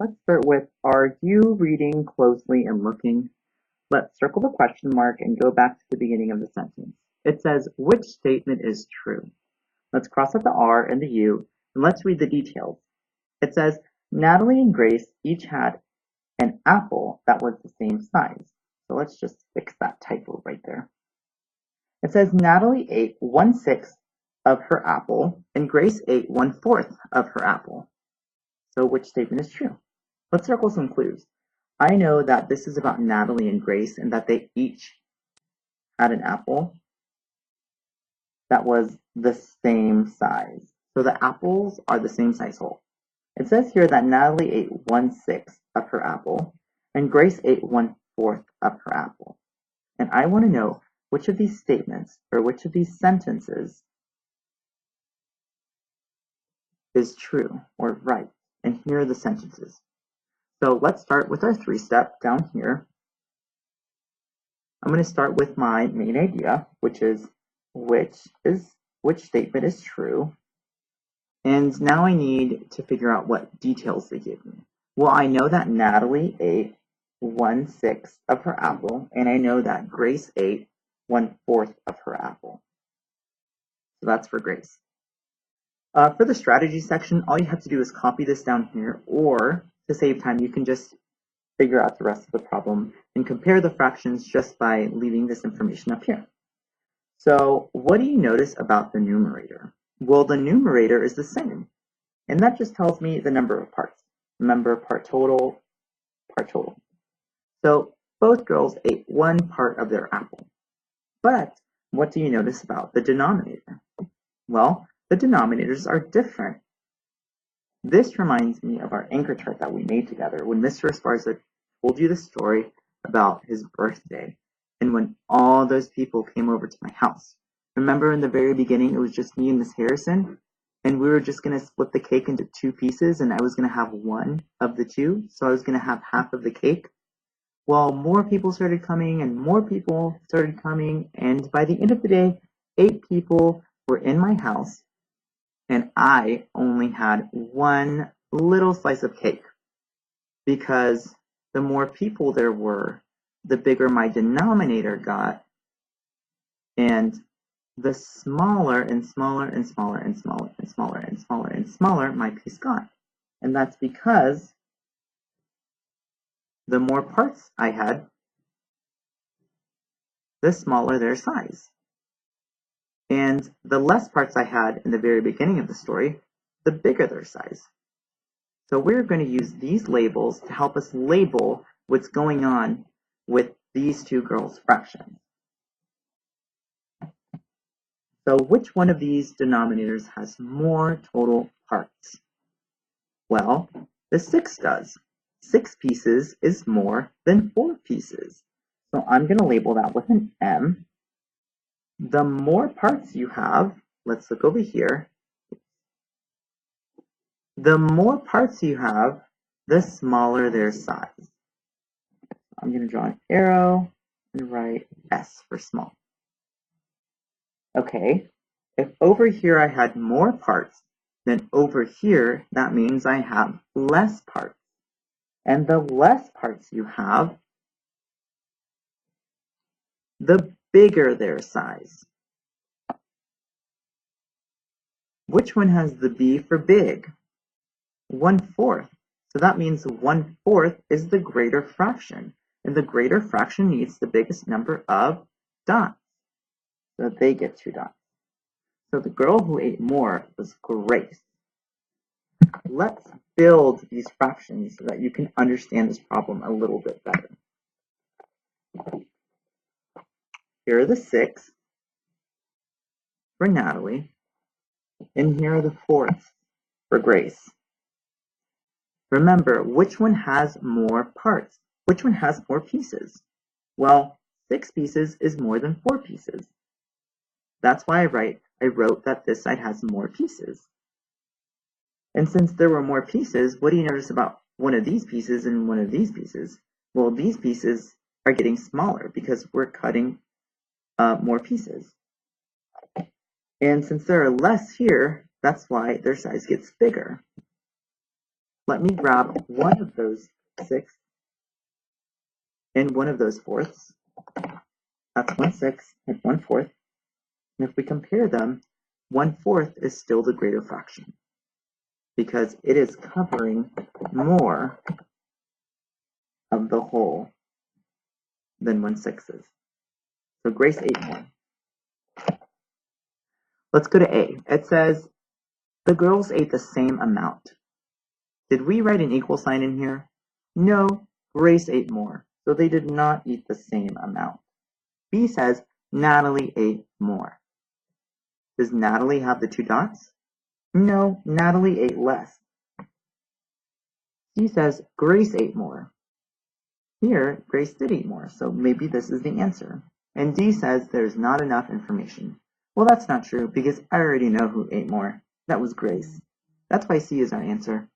Let's start with, are you reading closely and looking? Let's circle the question mark and go back to the beginning of the sentence. It says, which statement is true? Let's cross out the R and the U, and let's read the details. It says, Natalie and Grace each had an apple that was the same size. So let's just fix that typo right there. It says Natalie ate 1/6 of her apple, and Grace ate 1/4 of her apple. So which statement is true? Let's circle some clues. I know that this is about Natalie and Grace and that they each had an apple that was the same size. So the apples are the same size whole. It says here that Natalie ate 1/6 of her apple and Grace ate 1/4 of her apple. And I want to know which of these statements or which of these sentences is true or right. And here are the sentences. So let's start with our 3-step down here. I'm going to start with my main idea, which is which statement is true. And now I need to figure out what details they give me. Well, I know that Natalie ate 1/6 of her apple, and I know that Grace ate 1/4 of her apple. So that's for Grace. For the strategy section, all you have to do is copy this down here, or to save time, you can just figure out the rest of the problem and compare the fractions just by leaving this information up here. So what do you notice about the numerator? Well, the numerator is the same, and that just tells me the number of parts. Remember, part total, part total. So both girls ate 1 part of their apple. But what do you notice about the denominator? Well, the denominators are different. This reminds me of our anchor chart that we made together when Mr. Esparza told you the story about his birthday and when all those people came over to my house. Remember in the very beginning, it was just me and Miss Harrison, and we were just going to split the cake into 2 pieces, and I was going to have 1 of the 2, so I was going to have half of the cake. Well, more people started coming, and more people started coming, and by the end of the day, 8 people were in my house, and I only had 1 little slice of cake, because the more people there were, the bigger my denominator got, and the smaller and smaller and smaller and smaller and smaller and smaller and smaller my piece got. And that's because the more parts I had, the smaller their size. And the less parts I had in the very beginning of the story, the bigger their size. So we're going to use these labels to help us label what's going on with these 2 girls' fractions. So which one of these denominators has more total parts? Well, the 6 does. 6 pieces is more than 4 pieces. So I'm going to label that with an M. The more parts you have, let's look over here. The more parts you have, the smaller their size. I'm going to draw an arrow and write S for small. Okay, if over here I had more parts, then over here, that means I have less parts. And the less parts you have, the bigger their size. Which one has the B for big? 1/4. So that means 1/4 is the greater fraction. And the greater fraction needs the biggest number of dots. So they get 2 dots. So the girl who ate more was Grace. Let's build these fractions so that you can understand this problem a little bit better. Here are the 6 for Natalie, and here are the 4s for Grace. Remember, which one has more parts? Which one has more pieces? Well, 6 pieces is more than 4 pieces. That's why I wrote that this side has more pieces. And since there were more pieces, what do you notice about one of these pieces and one of these pieces? Well, these pieces are getting smaller because we're cutting more pieces. And since there are less here, that's why their size gets bigger. let me grab one of those sixths and one of those fourths. That's 1/6 and 1/4. And if we compare them, 1/4 is still the greater fraction because it is covering more of the whole than 1/6 is. So Grace ate more. Let's go to A. It says the girls ate the same amount. Did we write an equal sign in here? No, Grace ate more. So they did not eat the same amount. B says Natalie ate more. Does Natalie have the 2 dots? No, Natalie ate less. C says Grace ate more. Here, Grace did eat more, so maybe this is the answer. And D says there's not enough information. Well, that's not true because I already know who ate more. That was Grace. That's why C is our answer.